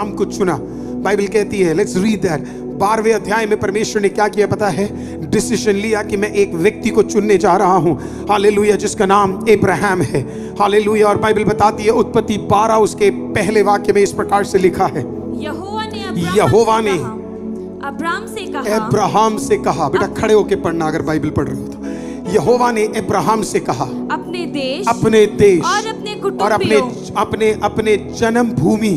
हमको चुना। बाइबल कहती है, लेट्स रीड दैट, 12वें अध्याय में परमेश्वर ने क्या किया पता है? डिसीजन लिया कि मैं एक व्यक्ति को चुनने जा रहा हूं, हालेलुया, जिसका नाम अब्राहम है, हालेलुया। और बाइबल बताती है उत्पत्ति 12 उसके पहले वाक्य में इस प्रकार से लिखा है, यहोवा ने अब्राहम से कहा, बेटा खड़े होके पढ़ना अगर बाइबल पढ़ रहे हो तो, यहोवा ने अब्राहम से कहा अपने देश और अपने जन्म भूमि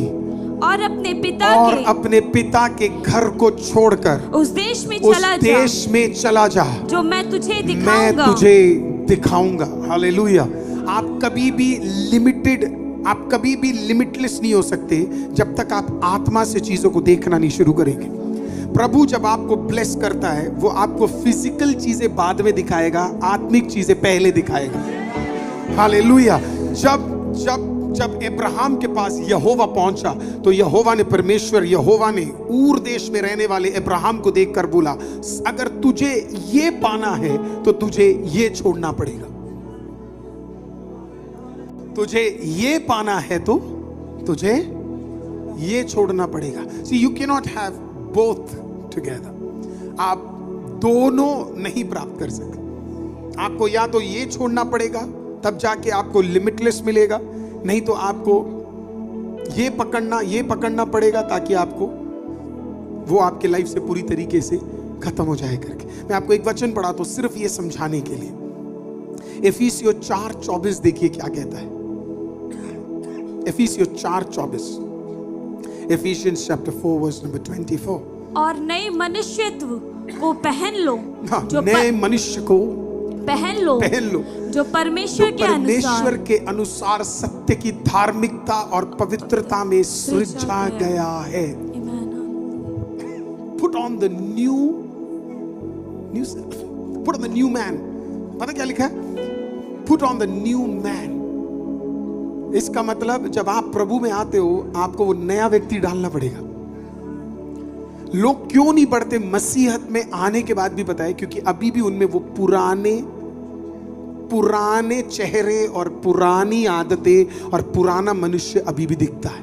और अपने पिता के घर को छोड़कर उस देश में चला जा जो मैं तुझे दिखाऊंगा। हालेलुया। आप कभी भी लिमिटलेस नहीं हो सकते जब तक आप आत्मा से चीजों को देखना नहीं शुरू करेंगे। प्रभु जब आपको ब्लेस करता है वो आपको फिजिकल चीजें बाद में दिखाएगा, आत्मिक चीजें पहले दिखाएगा। हालेलुया। जब अब्राहम के पास यहोवा पहुंचा तो यहोवा ने ऊर देश में रहने वाले अब्राहम को देखकर बोला, अगर तुझे ये पाना है तो तुझे ये छोड़ना पड़ेगा, तुझे ये पाना है तो तुझे ये छोड़ना पड़ेगा। See, you cannot have both together। आप दोनों नहीं प्राप्त कर सकते। आपको या तो ये छोड़ना पड़ेगा तब जाके आपको लिमिटलेस मिलेगा, नहीं तो आपको ये पकड़ना पड़ेगा ताकि आपको वो आपके लाइफ से पूरी तरीके से खत्म हो जाए करके। मैं आपको एक वचन पढ़ा तो सिर्फ ये समझाने के लिए। इफिसियों 4:24 देखिए क्या कहता है। इफिसियों 4:24, Ephesians chapter 4 verse number 24। और नए मनुष्यत्व को पहन लो, नए मनुष्य को पहन लो जो परमेश्वर के अनुसार सत्य की धार्मिकता और पवित्रता में सृजा गया है। Put on the new self, put on the new man। पता क्या लिखा है? Put on the new man। इसका मतलब जब आप प्रभु में आते हो आपको वो नया व्यक्ति डालना पड़ेगा। लोग क्यों नहीं बढ़ते मसीहत में आने के बाद भी पता है? क्योंकि अभी भी उनमें वो पुराने चेहरे और पुरानी आदतें और पुराना मनुष्य अभी भी दिखता है।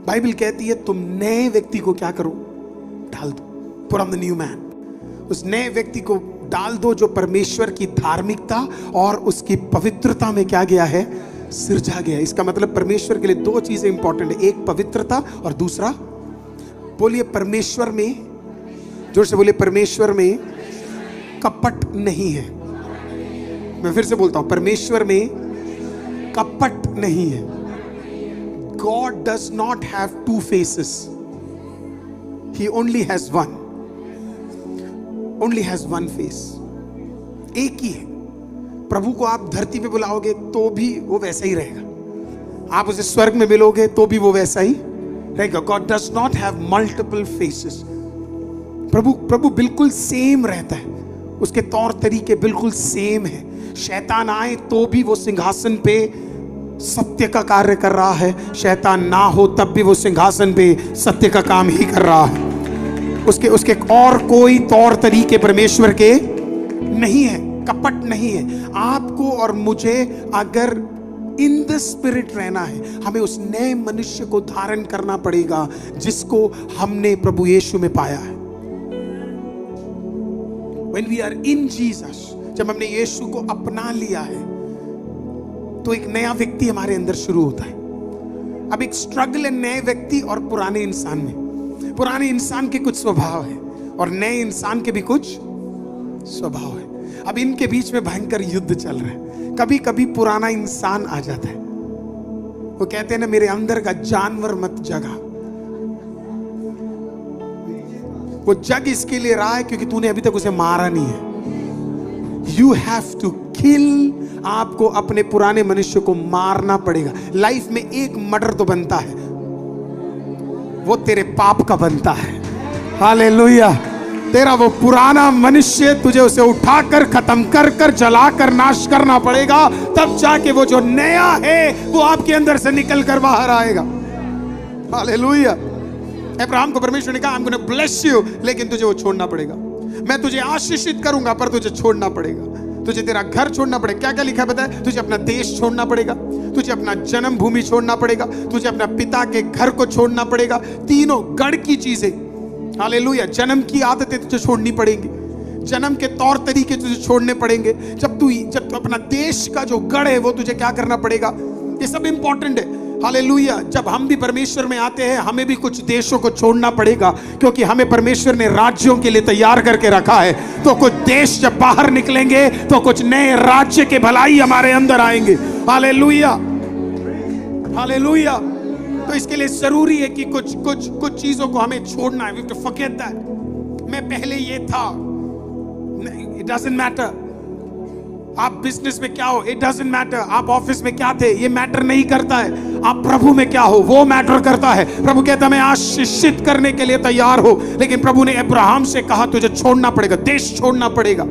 बाइबल कहती है तुम नए व्यक्ति को क्या करो? डाल दो। Put on the new man. उस नए व्यक्ति को डाल दो जो परमेश्वर की धार्मिकता और उसकी पवित्रता में क्या गया है? सिरजा गया। इसका मतलब परमेश्वर के लिए दो चीजें इंपॉर्टेंट है, एक पवित्रता और दूसरा, बोलिए परमेश्वर में, जोर से बोलिए, परमेश्वर में कपट नहीं है। मैं फिर से बोलता हूं, परमेश्वर में कपट नहीं है। God does not have two faces, He only has one face। एक ही है। प्रभु को आप धरती पे बुलाओगे तो भी वो वैसा ही रहेगा, आप उसे स्वर्ग में मिलोगे तो भी वो वैसा ही रहेगा। God does not have multiple faces। प्रभु बिल्कुल सेम रहता है, उसके तौर तरीके बिल्कुल सेम है। शैतान आए तो भी वो सिंहासन पे सत्य का कार्य कर रहा है, शैतान ना हो तब भी वो सिंहासन पे सत्य का काम ही कर रहा है। उसके और कोई तौर तरीके परमेश्वर के नहीं है, कपट नहीं है। आपको और मुझे अगर इन द स्पिरिट रहना है, हमें उस नए मनुष्य को धारण करना पड़ेगा जिसको हमने प्रभु यीशु में पाया है। When we are in Jesus, जब हमने यीशु को अपना लिया है तो एक नया व्यक्ति हमारे अंदर शुरू होता है। अब एक स्ट्रगल है नए व्यक्ति और पुराने इंसान में। पुराने इंसान के कुछ स्वभाव है और नए इंसान के भी कुछ स्वभाव है। अब इनके बीच में भयंकर युद्ध चल रहा है। कभी कभी पुराना इंसान आ जाता है, वो कहते हैं ना, मेरे अंदर का जानवर मत जगा। वो जग इसके लिए रहा है क्योंकि तूने अभी तक उसे मारा नहीं है। You have to kill। आपको अपने पुराने मनुष्य को मारना पड़ेगा। लाइफ में एक मर्डर तो बनता है, वो तेरे पाप का बनता है। हालेलुया। तेरा वो पुराना मनुष्य तुझे उसे उठाकर खत्म कर कर जलाकर नाश करना पड़ेगा, तब जाके वो जो नया है वो आपके अंदर से निकल कर बाहर आएगा। हालेलुया। अब्राहम को परमेश्वर ने कहा I'm gonna bless you, लेकिन तुझे वो छोड़ना पड़ेगा। मैं तुझे आशीषित करूंगा पर तुझे छोड़ना पड़ेगा। तुझे तेरा घर छोड़ना पड़ेगा। क्या क्या लिखा है पता है? तुझे अपना देश छोड़ना पड़ेगा, तुझे अपना जन्म भूमि छोड़ना पड़ेगा, तुझे अपना पिता के घर को छोड़ना पड़ेगा। तीनों गढ़ की चीजें, हालेलुया। जन्म की आदतें तुझे छोड़नी पड़ेंगी, जन्म के तौर तरीके तुझे छोड़ने पड़ेंगे। जब तू अपना देश का जो गढ़ है वो तुझे क्या करना पड़ेगा। ये सब इंपॉर्टेंट है, हालेलुया। जब हम भी परमेश्वर में आते हैं हमें भी कुछ देशों को छोड़ना पड़ेगा, क्योंकि हमें परमेश्वर ने राज्यों के लिए तैयार करके रखा है। तो कुछ देश जब बाहर निकलेंगे तो कुछ नए राज्य के भलाई हमारे अंदर आएंगे, हालेलुया, हालेलुया। तो इसके लिए जरूरी है कि कुछ चीजों को हमें छोड़ना है। We have to forget that. मैं पहले ये था, इट डजंट मैटर। आप बिजनेस में क्या हो, इट डजंट मैटर। आप ऑफिस में क्या थे, ये मैटर नहीं करता है। आप प्रभु में क्या हो, वो मैटर करता है। प्रभु कहता है मैं आशीषित करने के लिए तैयार हो, लेकिन प्रभु ने अब्राहम से कहा तुझे छोड़ना पड़ेगा, देश छोड़ना पड़ेगा,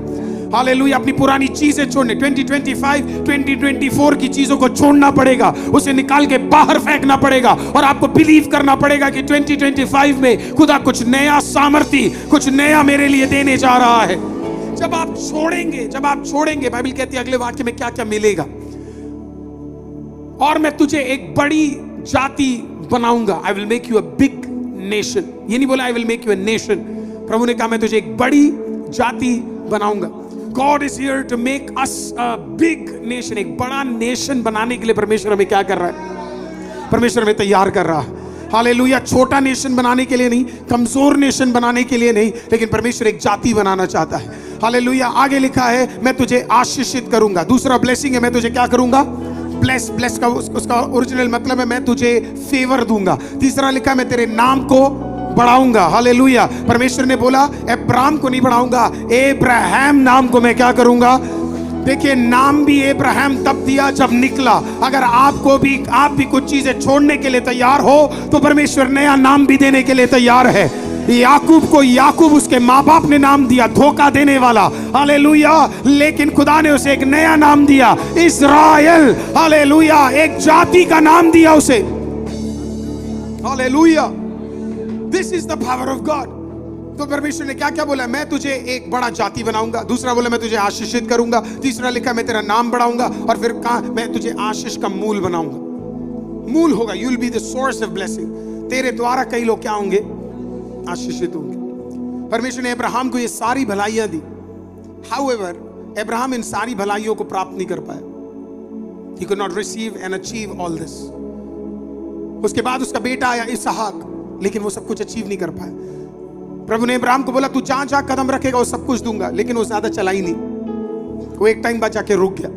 हालेलुया। अपनी पुरानी चीजें छोड़ने, 2025 2024 की चीजों को छोड़ना पड़ेगा, उसे निकाल के बाहर फेंकना पड़ेगा। और आपको बिलीव करना पड़ेगा कि 2025 में खुदा कुछ नया सामर्थ्य, कुछ नया मेरे लिए देने जा रहा है। जब आप छोड़ेंगे, बाइबल कहती है अगले वाक्य में क्या क्या मिलेगा। और मैं तुझे एक बड़ी जाति बनाऊंगा, I will make you a big nation. ये नहीं बोला I will make you a nation, प्रभु ने कहा मैं तुझे एक बड़ी जाति बनाऊंगा। God is here to make us a big nation। एक बड़ा नेशन बनाने के लिए परमेश्वर हमें क्या कर रहा है? परमेश्वर हमें तैयार कर रहा है, हालेलुया। छोटा नेशन बनाने के लिए नहीं, कमजोर नेशन बनाने के लिए नहीं, लेकिन परमेश्वर एक जाति बनाना चाहता है, हालेलुया। आगे लिखा है मैं तुझे आशीषित करूंगा। दूसरा ब्लेसिंग है, मैं तुझे क्या करूंगा? ब्लेस का उसका ओरिजिनल मतलब है मैं तुझे फेवर दूंगा। तीसरा लिखा है मैं तेरे नाम को बढ़ाऊंगा, हालेलुया। परमेश्वर ने बोला अब्राहम को नहीं बढ़ाऊंगा, अब्राहम नाम को मैं क्या करूंगा। देखिए नाम भी अब्राहम तब दिया जब निकला। अगर आप भी कुछ चीजें छोड़ने के लिए तैयार हो तो परमेश्वर नया नाम भी देने के लिए तैयार है। याकूब को याकूब उसके माँ बाप ने नाम दिया, धोखा देने वाला, हालेलुया। लेकिन खुदा ने उसे एक नया नाम दिया, इस्राएल, हालेलुया। एक जाति का नाम दिया उसे, hallelujah. This is the power of God. तो परमेश्वर ने क्या क्या बोला? मैं तुझे एक बड़ा जाति बनाऊंगा। दूसरा बोला मैं तुझे आशीषित करूंगा। तीसरा लिखा मैं तेरा नाम बढ़ाऊंगा। और फिर कहा मैं तुझे आशीष का मूल बनाऊंगा। मूल होगा, you will be the source of blessing. तेरे द्वारा कई लोग क्या होंगे? आशीषित होंगे। परमेश्वर ने अब्राहम को ये सारी भलाइयां दी। हाउएवर अब्राहम इन सारी भलाइयों को प्राप्त नहीं कर पाया। He could not receive and achieve all this। उसके बाद उसका बेटा आया इसहाक, लेकिन वो सब कुछ अचीव नहीं कर पाया। प्रभु ने अब्राहम को बोला तू जहां जहां कदम रखेगा वो सब कुछ दूंगा, लेकिन वो ज्यादा चला ही नहीं। वो एक टाइम बाद जाके रुक गया।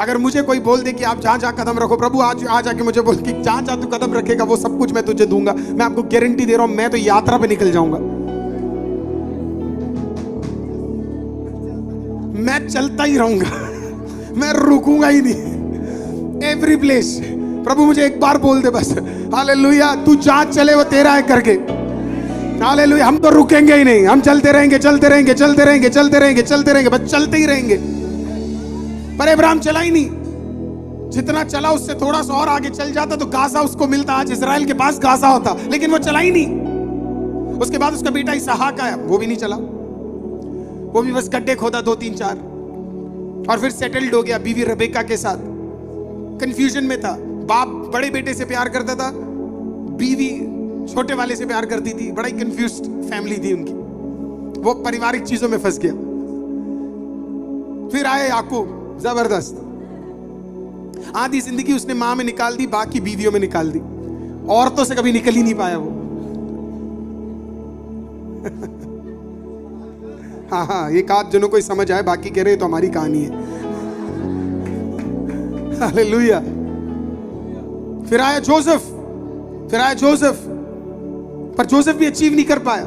अगर मुझे कोई बोल दे कि आप जहां जहां कदम रखो, प्रभु आज जाके मुझे बोल कि जहां जहां तू कदम रखेगा वो सब कुछ मैं तुझे दूंगा, मैं आपको गारंटी दे रहा हूं मैं तो यात्रा पे निकल जाऊंगा। मैं चलता ही रहूंगा, मैं रुकूंगा ही नहीं। एवरी प्लेस प्रभु मुझे एक बार बोल दे बस, हालेलुया। तू जहां चले वो तेरा है करके, हालेलुया। हम तो रुकेंगे ही नहीं, हम चलते रहेंगे, चलते रहेंगे, चलते रहेंगे, चलते रहेंगे, चलते रहेंगे, बस चलते ही रहेंगे। पर अब्राहम चला ही नहीं। जितना चला उससे थोड़ा सा और आगे चल जाता तो गाजा उसको मिलता। आज इजराइल के पास गाजा होता, लेकिन वो चला ही नहीं। उसके बाद उसका बेटा इसहाक आया, वो भी नहीं चला। वो भी बस गड्ढे खोदा 2-3-4 और फिर सेटल्ड हो गया बीवी रेबेका के साथ। कंफ्यूजन में था। बाप बड़े बेटे से प्यार करता था, बीवी छोटे वाले से प्यार करती थी। बड़ा ही कंफ्यूज्ड फैमिली थी उनकी। वो पारिवारिक चीजों में फंस गया। फिर आए याकूब, जबरदस्त। आधी जिंदगी उसने मां में निकाल दी, बाकी बीवियों में निकाल दी। औरतों से कभी निकल ही नहीं पाया वो। हाँ, एक आध जनों को समझ आए, बाकी कह रहे तो हमारी कहानी है। हालेलुया। फिर आया जोसेफ, पर जोसेफ भी अचीव नहीं कर पाया।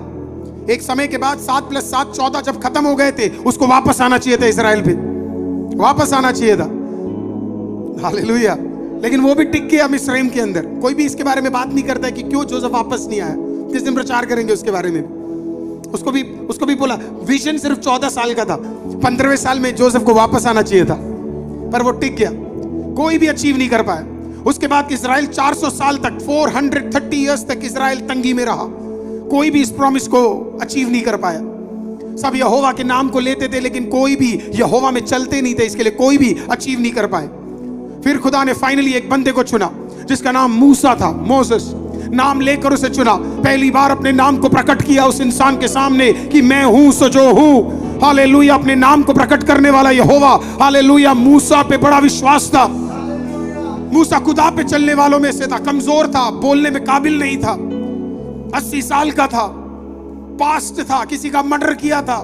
एक समय के बाद 7+7 14 जब खत्म हो गए थे, उसको वापस आना चाहिए था, इजराइल पे वापस आना चाहिए था, हालेलुया। लेकिन वो भी टिक गया मिस्रैम के अंदर। कोई भी इसके बारे में बात नहीं करता है कि क्यों जोसेफ वापस नहीं आया। किस दिन प्रचार करेंगे उसके बारे में। उसको भी बोला विजन सिर्फ 14 साल का था, 15वें साल में जोसेफ को वापस आना चाहिए था, पर वो टिक गया। कोई भी अचीव नहीं कर पाया। उसके बाद इजराइल 400 साल तक, 430 इयर्स तक इजराइल तंगी में रहा। कोई भी इस प्रॉमिस को अचीव नहीं कर पाया। सब यहोवा के नाम को लेते थे, लेकिन कोई भी यहोवा में चलते नहीं थे, इसके लिए कोई भी अचीव नहीं कर पाए। फिर खुदा ने फाइनली एक बंदे को चुना जिसका नाम मूसा था, मोसेस। नाम लेकर उसे चुना, पहली बार अपने नाम को प्रकट किया उस इंसान के सामने कि मैं हूं सो जो हूं। हालेलुया, अपने नाम को प्रकट करने वाला यहोवा। हालेलुया, मूसा पे बड़ा विश्वास था। मूसा खुदा पे चलने वालों में से था, कमजोर था, बोलने में काबिल नहीं था, 80 साल का था, पास्ट था, किसी का मर्डर किया था,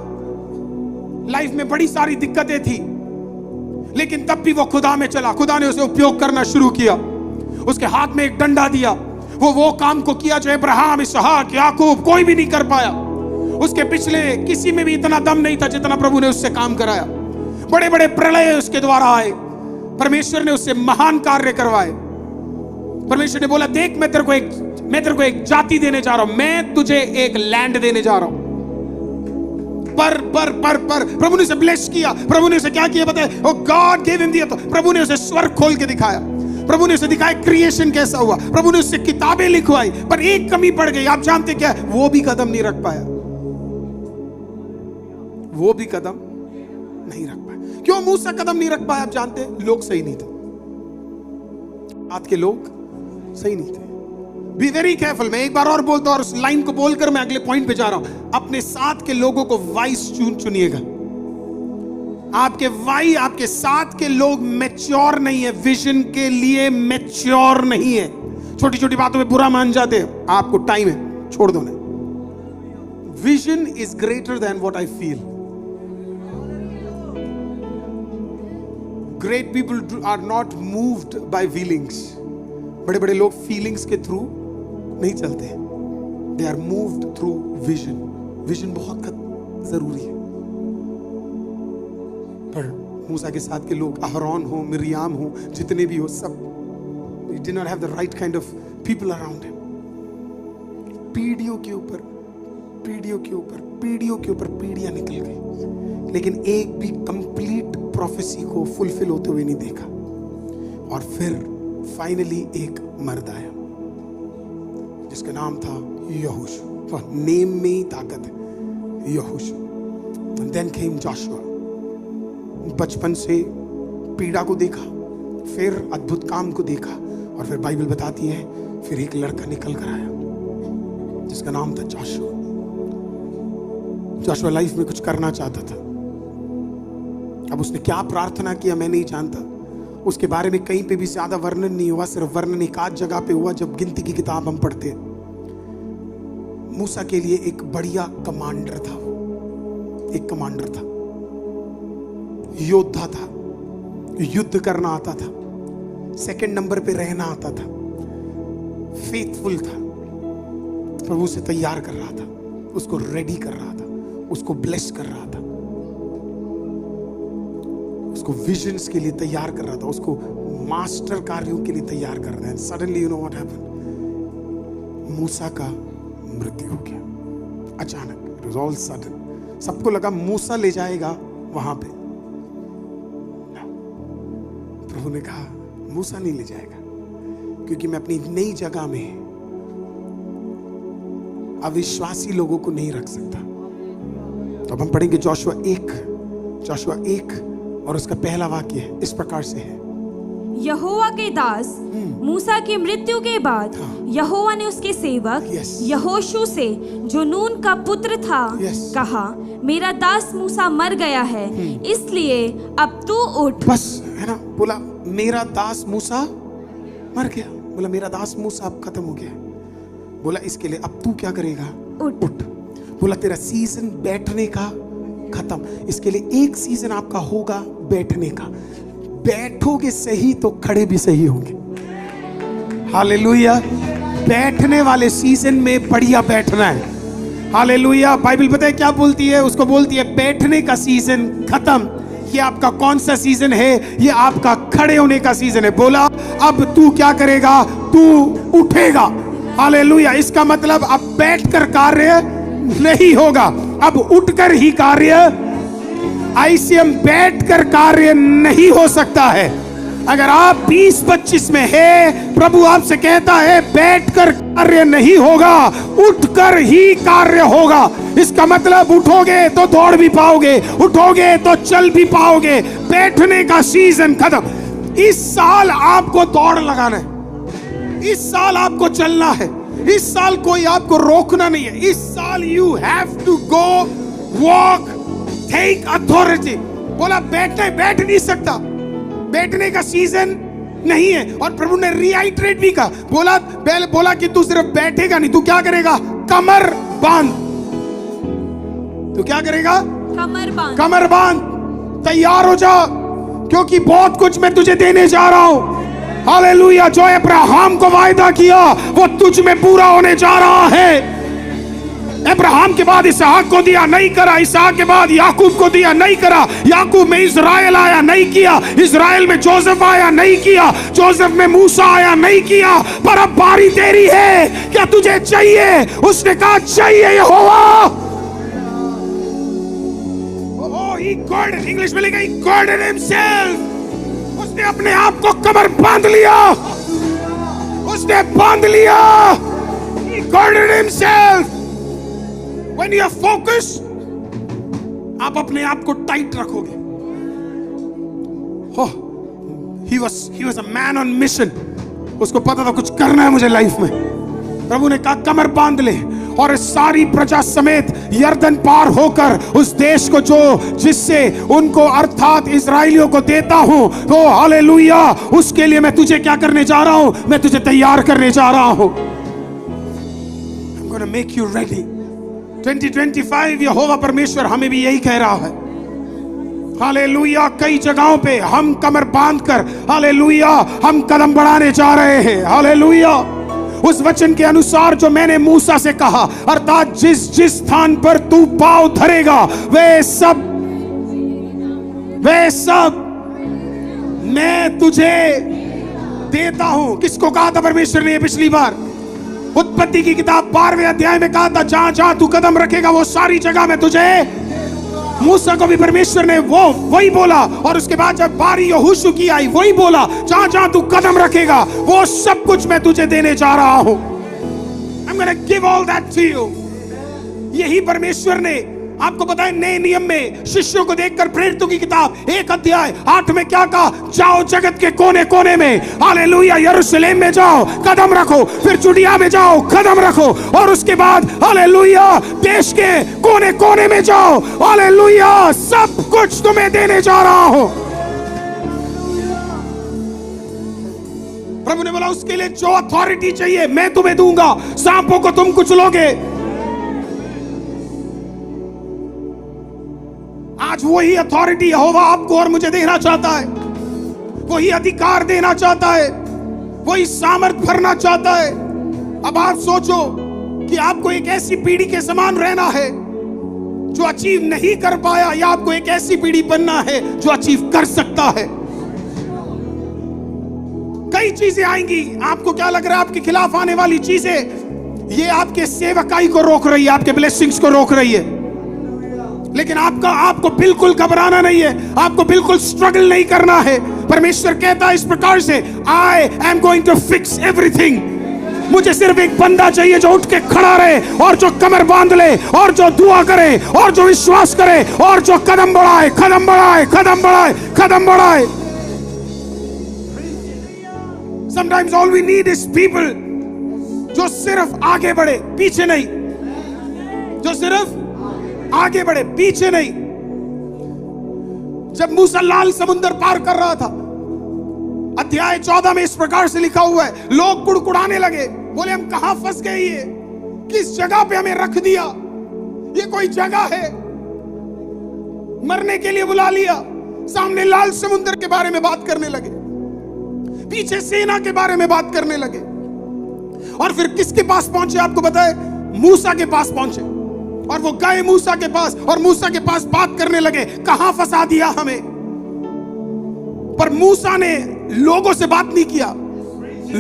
लाइफ में बड़ी सारी दिक्कतें थी, लेकिन तब भी वो खुदा में चला। खुदा ने उसे उपयोग करना शुरू किया, उसके हाथ में एक डंडा दिया, वो काम को किया जो अब्राहम, इसहाक, याकूब कोई भी नहीं कर पाया। उसके पिछले किसी में भी इतना दम नहीं था जितना प्रभु ने उससे काम कराया। बड़े बड़े प्रलय उसके द्वारा आए, परमेश्वर ने उससे महान कार्य करवाए। परमेश्वर ने बोला, देख मैं तेरे को एक जाति देने जा रहा हूं, मैं तुझे एक लैंड देने जा रहा हूं। पर प्रभु ने उसे ब्लेस किया। प्रभु ने उसे क्या किया बताया? Oh God give him the authority. प्रभु ने उसे स्वर्ग खोल के दिखाया, प्रभु ने उसे दिखाया क्रिएशन कैसा हुआ, प्रभु ने उससे किताबें लिखवाई। पर एक कमी पड़ गई, आप जानते क्या? वो भी कदम नहीं रख पाया, वो भी कदम नहीं रख पाया। क्यों मूसा कदम नहीं रख पाया? आप जानते हैं, लोग सही नहीं थे, आज के लोग सही नहीं थे। Be very careful. मैं एक बार और बोलता हूं, और उस लाइन को बोलकर मैं अगले पॉइंट पे जा रहा हूं। अपने साथ के लोगों को वाइस चुनिएगा। आपके साथ के लोग मैच्योर नहीं है, विजन के लिए मैच्योर नहीं है, छोटी छोटी बातों में बुरा मान जाते हैं। आपको टाइम है, छोड़ दो ना। Vision is greater than what I feel. Great people are not moved by feelings. बड़े बड़े लोग फीलिंग्स के थ्रू नहीं चलते, they are moved through vision. Vision बहुत जरूरी है। पर मूसा के साथ के लोग, अहरोन हो, मिरियाम हो, जितने भी हो, सब did not have the right kind of people around him. पीढ़ियों के ऊपर पीढ़ियां निकल गई, लेकिन एक भी कंप्लीट प्रोफेसी को फुलफिल होते हुए नहीं देखा। और फिर फाइनली एक मर्द आया जिसका नाम था यहोशू। नेम में ही ताकत है, यहोशू। And then came Joshua. बचपन से पीड़ा को देखा, फिर अद्भुत काम को देखा, और फिर बाइबल बताती है फिर एक लड़का निकल कर आया जिसका नाम था जोशुआ। जोशुआ लाइफ में कुछ करना चाहता था। अब उसने क्या प्रार्थना किया मैं नहीं जानता, उसके बारे में कहीं पे भी ज्यादा वर्णन नहीं हुआ, सिर्फ वर्णन एक आध जगह पे हुआ जब गिनती की किताब हम पढ़ते हैं। मूसा के लिए एक बढ़िया कमांडर था, वो एक कमांडर था, योद्धा था, युद्ध करना आता था, सेकंड नंबर पे रहना आता था, फेथफुल था। प्रभु से तैयार कर रहा था, उसको रेडी कर रहा था, उसको ब्लेस कर रहा था, उसको विजन्स के लिए तैयार कर रहा था, उसको मास्टर कार्यों के लिए तैयार कर रहा है। Suddenly you know what happened, मूसा का मृत्यु हो गया अचानक। It was all sudden. सबको लगा मूसा ले जाएगा वहां पे, प्रभु ने कहा मूसा नहीं ले जाएगा, क्योंकि मैं अपनी नई जगह में अविश्वासी लोगों को नहीं रख सकता। तो अब हम पढ़ेंगे जोशुआ 1 और उसका पहला वाक्य है इस प्रकार से है। यहोवा के दास मूसा की मृत्यु के बाद यहोवा ने उसके सेवक यहोशू से, जो नून का पुत्र था, कहा, मेरा दास मूसा मर गया है, इसलिए अब तू उठ। बस है ना, बोला मेरा दास मूसा मर गया, बोला मेरा दास मूसा अब खत्म हो गया, बोला इसके लिए अब तू क्या करेगा? उठ। बोला तेरा सीजन बैठने का खत्म, इसके लिए एक सीजन आपका होगा बैठने का। बैठोगे सही तो खड़े भी सही होंगे। हालेलुया। बैठने वाले सीजन में बढ़िया बैठना है। हालेलुया। बाइबल पता है क्या बोलती है? उसको बोलती है बैठने का सीजन खत्म। ये आपका कौन सा सीजन है? ये आपका खड़े होने का सीजन है। बोला अब तू क्या करेगा? तू उठेगा। हालेलुया। इसका मतलब अब बैठकर कार्य नहीं होगा, अब उठकर ही कार्य। आईसीएम बैठकर कार्य नहीं हो सकता है। अगर आप 20-25 में है, प्रभु आपसे कहता है बैठकर कार्य नहीं होगा, उठकर ही कार्य होगा। इसका मतलब उठोगे तो दौड़ भी पाओगे, उठोगे तो चल भी पाओगे। बैठने का सीजन खत्म। इस साल आपको दौड़ लगाना है, इस साल आपको चलना है, इस साल कोई आपको रोकना नहीं है। इस साल you have to go walk, take authority. बोला बैठ नहीं सकता, बैठने का सीजन नहीं है। और प्रभु ने रिआइटरेट भी कहा, बोला कि तू सिर्फ बैठेगा नहीं, तू क्या करेगा? कमर बांध। तू क्या करेगा? कमर बांध। तैयार हो जा, क्योंकि बहुत कुछ मैं तुझे देने जा रहा हूं। हालेलुया। जो अब्राहम को वायदा किया वो तुझ में पूरा होने जा रहा है। अब्राहम के बाद इसहाक को दिया, नहीं करा। इसहाक के बाद याकूब को दिया, नहीं करा। याकूब में इज़राइल आया, नहीं किया। इज़राइल में जोसेफ आया, नहीं किया। जोसेफ में मूसा आया, नहीं किया। पर अब बारी तेरी है, क्या तुझे चाहिए? उसने कहा चाहिए यहोवा। इंग्लिश में लिखा, he girded himself। उसने अपने आप को कमर बांध लिया, उसने बांध लिया। He girded himself। When you are focused, आप अपने आप को टाइट रखोगे। He was a man on mission। उसको पता था कुछ करना है मुझे लाइफ में। प्रभु ने कहा कमर बांध ले, और इस सारी प्रजा समेत यर्दन पार होकर उस देश को जिससे उनको अर्थात इजराइलियों को देता हूं, तो हालेलुया, उसके लिए मैं तुझे क्या करने जा रहा हूं? मैं तुझे तैयार करने जा रहा हूं। I'm gonna make you ready। 2025 यहोवा परमेश्वर हमें भी यही कह रहा है। हालेलुया। कई जगहों पे हम कमर बांधकर हालेलुया हम कदम बढ़ाने जा रहे हैं। हालेलुया। उस वचन के अनुसार जो मैंने मूसा से कहा, अर्थात जिस स्थान पर तू पांव धरेगा वे सब मैं तुझे देता हूं। किसको कहा था परमेश्वर ने पिछली बार? उत्पत्ति की किताब 12वें अध्याय में कहा था, जहां जहां तू कदम रखेगा वो सारी जगह मैं तुझे। मूसा को भी परमेश्वर ने वही बोला, और उसके बाद जब बारी यहोशू की आई वही बोला, जहां जहां तू कदम रखेगा वो सब कुछ मैं तुझे देने जा रहा हूं। I'm gonna give all that to you। यही परमेश्वर ने आपको पता है नए नियम में शिष्यों को देखकर प्रेरितों की किताब 1 अध्याय 8 में क्या कहा? जाओ जगत के कोने कोने में, हालेलुया, यरूशलेम में जाओ कदम रखो, फिर जुडिया में जाओ कदम रखो, और उसके बाद हालेलुया देश के कोने कोने में जाओ। हालेलुया, सब कुछ तुम्हें देने जा रहा हूं। प्रभु ने बोला उसके लिए जो अथॉरिटी चाहिए मैं तुम्हें दूंगा। सांपों को तुम कुचलोगे। आज वही अथॉरिटी यहोवा आपको और मुझे देना चाहता है, वही अधिकार देना चाहता है, वही सामर्थ भरना चाहता है। अब आप सोचो कि आपको एक ऐसी पीढ़ी के समान रहना है जो अचीव नहीं कर पाया, या आपको एक ऐसी पीढ़ी बनना है जो अचीव कर सकता है। कई चीजें आएंगी, आपको क्या लग रहा है आपके खिलाफ आने वाली चीजें ये आपके सेवकाई को रोक रही है, आपके ब्लेसिंग्स को रोक रही है, लेकिन आपको बिल्कुल घबराना नहीं है, आपको बिल्कुल स्ट्रगल नहीं करना है। परमेश्वर कहता है इस प्रकार से, I am going to fix everything. मुझे सिर्फ एक बंदा चाहिए जो उठ के खड़ा रहे, और जो कमर बांध ले, और जो दुआ करे, और जो विश्वास करे, और जो कदम बढ़ाए कदम बढ़ाए कदम बढ़ाए कदम बढ़ाए। Sometimes all we need is people जो सिर्फ आगे बढ़े, पीछे नहीं, जो सिर्फ आगे बढ़े, पीछे नहीं। जब मूसा लाल समुद्र पार कर रहा था, अध्याय 14 में इस प्रकार से लिखा हुआ है, लोग कुड़कुड़ाने लगे, बोले हम कहां फंस गए, ये किस जगह पे हमें रख दिया, ये कोई जगह है, मरने के लिए बुला लिया। सामने लाल समुद्र के बारे में बात करने लगे, पीछे सेना के बारे में बात करने लगे, और फिर किसके पास पहुंचे आपको पता है? मूसा के पास पहुंचे, और वो गए मूसा के पास, और मूसा के पास बात करने लगे, कहां फंसा दिया हमें। पर मूसा ने लोगों से बात नहीं किया,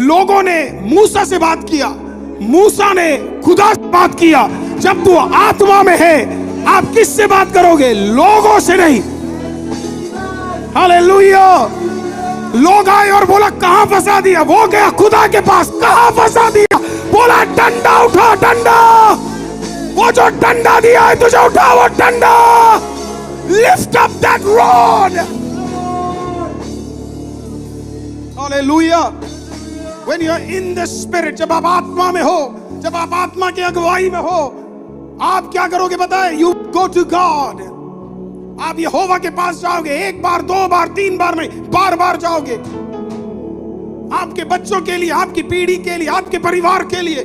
लोगों ने मूसा से बात किया, मूसा ने खुदा से बात किया। जब तू आत्मा में है, आप किससे बात करोगे? लोगों से नहीं। हालेलुया, लोग आए और बोला कहां फंसा दिया, वो गया खुदा के पास, कहां फंसा दिया, बोला डंडा उठा, डंडा, वो जो डंडा दिया है तुझे, उठा वो डंडा, lift up that rod. Hallelujah. When you are in the spirit, जब आप आत्मा में हो, जब आप आत्मा की अगुवाई में हो, आप क्या करोगे पता है? You go to God। आप यहोवा के पास जाओगे, एक बार, दो बार, तीन बार नहीं, बार बार जाओगे। आपके बच्चों के लिए, आपकी पीढ़ी के लिए, आपके परिवार के लिए।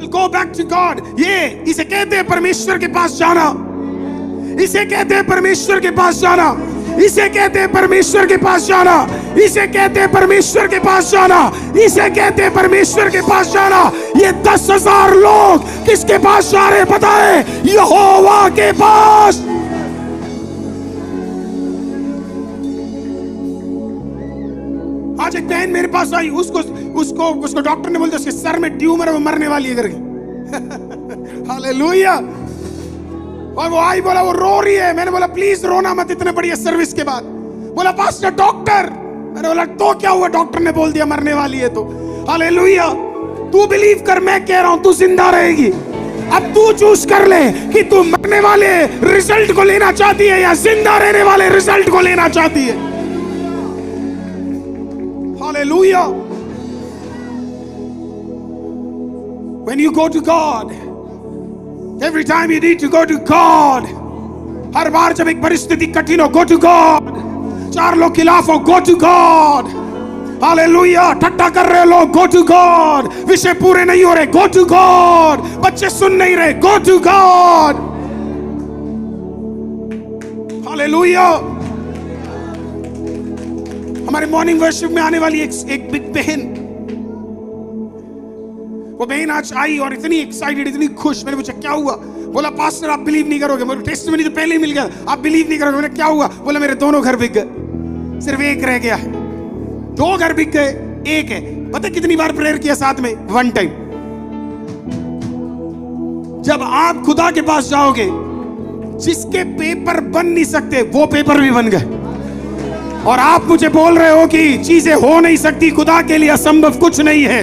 Go back to God। ये इसे कहते हैं परमेश्वर के पास जाना, इसे कहते हैं परमेश्वर के पास जाना, इसे कहते हैं परमेश्वर के पास जाना, इसे कहते हैं परमेश्वर के पास जाना, इसे कहते हैं परमेश्वर के पास जाना। ये 10,000 लोग किसके पास जा रहे हैं पता है? यहोवा के पास। आज एक बहन मेरे पास आई, उसको डॉक्टर ने बोल दिया उसके सर में ट्यूमर है, वो मरने वाली है करके। हालेलुया। और वो आई, बोला वो रो रही है। मैंने बोला प्लीज रोना मत इतने बढ़िया सर्विस के बाद। बोला पास्टर डॉक्टर। मैंने बोला तो क्या हुआ? डॉक्टर ने बोल दिया मरने वाली है तो। हालेलुया। तू बिलीव कर, मैं कह रहा हूं तू जिंदा रहेगी। अब तू चूज कर ले कि तू मरने वाले रिजल्ट को लेना चाहती है या जिंदा रहने वाले रिजल्ट को लेना चाहती है। Hallelujah. When you go to God, every time you need to go to God, हर बार जब एक परिस्थिति कठिन हो, go to God। चार लोग खिलाफ हो, go to God। हालेलुया। ठट्टा कर रहे लोग, go to God। विषय पूरे नहीं हो रहे, go to God। बच्चे सुन नहीं रहे, go to God। हालेलुया। हमारे मॉर्निंग वर्शिप में आने वाली एक बिग बहन, वो बहन आज आई और इतनी एक्साइटेड, इतनी खुश। मैंने पूछा क्या हुआ? बोला पास्टर आप बिलीव नहीं करोगे, मेरे टेस्टिमनी तो पहले ही मिल गया, आप बिलीव नहीं करोगे। मैंने क्या हुआ? बोला मेरे दोनों घर बिक गए, सिर्फ एक रह गया है। 2 घर बिक गए, एक है। पता कितनी बार प्रेयर किया साथ में? 1 टाइम। जब आप खुदा के पास जाओगे, जिसके पेपर बन नहीं सकते वो पेपर भी बन गए। और आप मुझे बोल रहे हो कि चीजें हो नहीं सकती, खुदा के लिए असंभव कुछ नहीं है।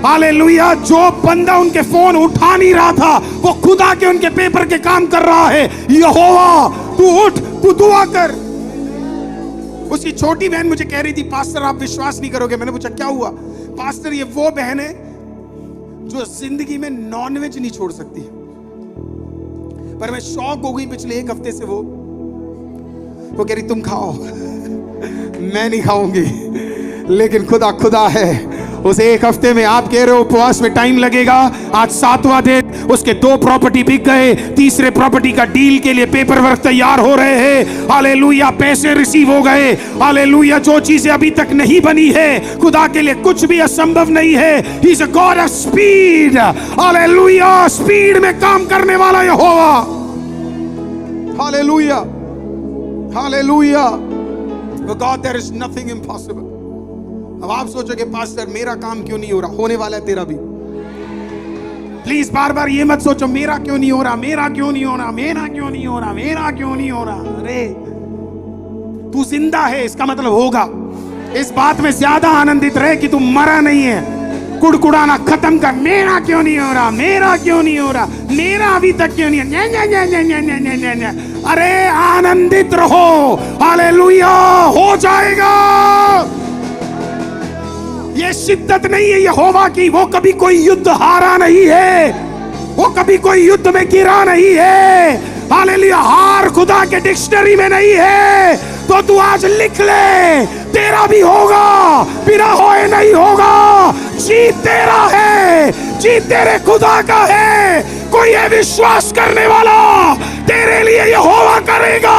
हालेलुया। जो बंदा उनके फोन उठा नहीं रहा था, वो खुदा के उनके पेपर के काम कर रहा है। यहोवा तू उठ, तू दुआ कर। उसकी छोटी बहन मुझे कह रही थी पास्टर आप विश्वास नहीं करोगे। मैंने पूछा क्या हुआ? पास्टर ये वो बहन है जो जिंदगी में नॉनवेज नहीं छोड़ सकती, पर मैं शौक हो गई पिछले 1 हफ्ते से। वो कह रही तुम खाओ। मैं नहीं खाऊंगी, लेकिन खुदा खुदा है। उस 1 हफ्ते में आप कह रहे हो उपवास में टाइम लगेगा। आज 7वां दिन, उसके 2 प्रॉपर्टी बिक गए, तीसरे प्रॉपर्टी का डील के लिए पेपर वर्क तैयार हो रहे हैं। हालेलुया। पैसे रिसीव हो गए। हालेलुया। जो चीजें अभी तक नहीं बनी है, खुदा के लिए कुछ भी असंभव नहीं है। He is a God of speed. Hallelujah. Speed में काम करने वाला यहोवा। Hallelujah. Hallelujah. With God there is nothing impossible। अब आप सोचोगे पास्टर मेरा काम क्यों नहीं हो रहा? होने वाला है तेरा भी। प्लीज बार बार ये मत सोचो मेरा क्यों नहीं हो रहा, मेरा क्यों नहीं हो रहा, मेरा क्यों नहीं हो रहा, मेरा क्यों नहीं हो रहा। अरे तू जिंदा है, इसका मतलब होगा। इस बात में ज्यादा आनंदित रहे कि तू मरा नहीं है। कुड़कुड़ाना खत्म कर। मेरा क्यों नहीं हो रहा, मेरा क्यों नहीं हो रहा, मेरा अभी तक क्यों नहीं है। अरे आनंदित रहो। हालेलुया। हो जाएगा। ये शिद्दत नहीं है यहोवा की। वो कभी कोई युद्ध हारा नहीं है, वो कभी कोई युद्ध में गिरा नहीं है। हालेलुया। हार खुदा के डिक्शनरी में नहीं है। तो तू आज लिख ले, तेरा भी होगा, बिना होए नहीं होगा। जीत तेरा है, जीत तेरे खुदा का है। कोई ये विश्वास करने वाला तेरे लिए यहोवा करेगा।